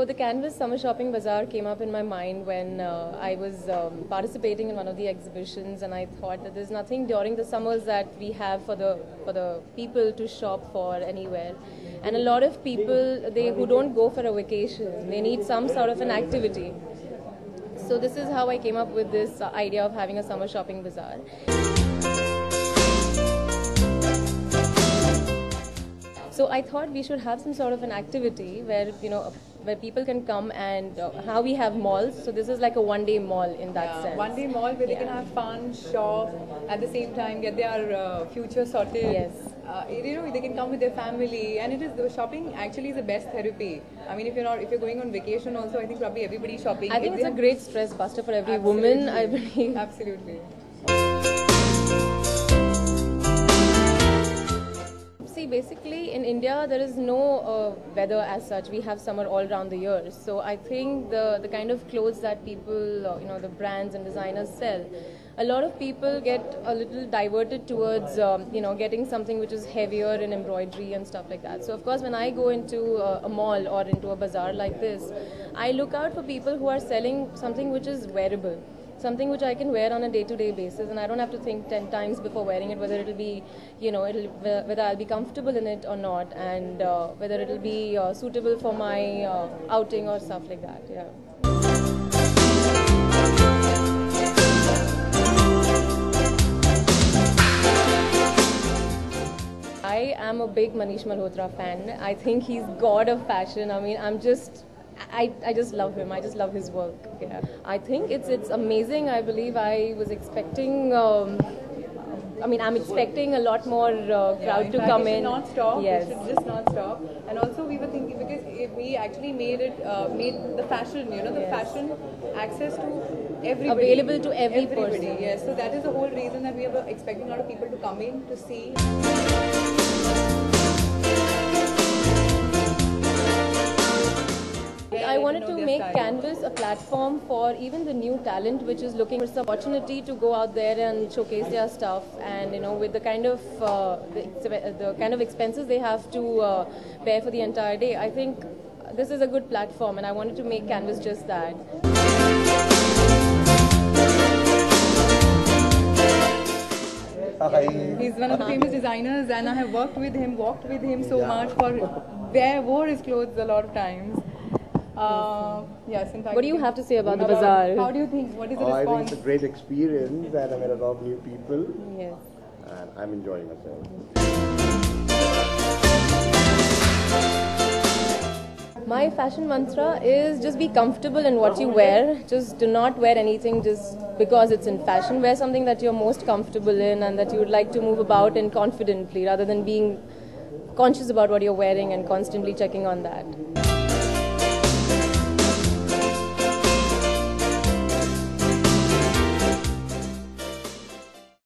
So the Canvas Summer Shopping Bazaar came up in my mind when I was participating in one of the exhibitions, and I thought that there's nothing during the summers that we have for the people to shop for anywhere. And a lot of people who don't go for a vacation, they need some sort of an activity. So this is how I came up with this idea of having a summer shopping bazaar. So I thought we should have some sort of an activity where where people can come and how we have malls. So this is like a one-day mall in that sense. One-day mall where they can have fun, shop, at the same time get their future sorted. Yes. They can come with their family, and the shopping actually is the best therapy. I mean, if you're going on vacation also, I think probably everybody's shopping. I think it's a great stress buster for every woman, I believe. Absolutely. See, basically in India there is no weather as such. We have summer all around the year. So I think the kind of clothes that people, the brands and designers sell, a lot of people get a little diverted towards, getting something which is heavier in embroidery and stuff like that. So of course when I go into a mall or into a bazaar like this, I look out for people who are selling something which is wearable. Something which I can wear on a day-to-day basis, and I don't have to think 10 times before wearing it whether it'll be, whether I'll be comfortable in it or not, and whether it'll be suitable for my outing or stuff like that. Yeah. I am a big Manish Malhotra fan. I think he's god of fashion. I mean, I just love him. I just love his work. Yeah. I think it's amazing. I believe I was expecting. I'm expecting a lot more crowd to come in. It should not stop. Yes. It should just not stop. And also we were thinking, because we actually made the fashion, the fashion access to everybody. Available to everybody. Person. Yes. So that is the whole reason that we were expecting a lot of people to come in to see. I wanted to make Canvas a platform for even the new talent which is looking for some opportunity to go out there and showcase their stuff, and with the kind of the kind of expenses they have to bear for the entire day. I think this is a good platform, and I wanted to make Canvas just that. He's one of the famous designers, and I have walked with him so much, wore his clothes a lot of times. Yes, in fact. What do you have to say about the bazaar? How do you think? What is the response? I think it's a great experience, and I met a lot of new people. Yes. And I'm enjoying myself. My fashion mantra is just be comfortable in what you wear. Just do not wear anything just because it's in fashion. Wear something that you're most comfortable in and that you would like to move about in confidently, rather than being conscious about what you're wearing and constantly checking on that.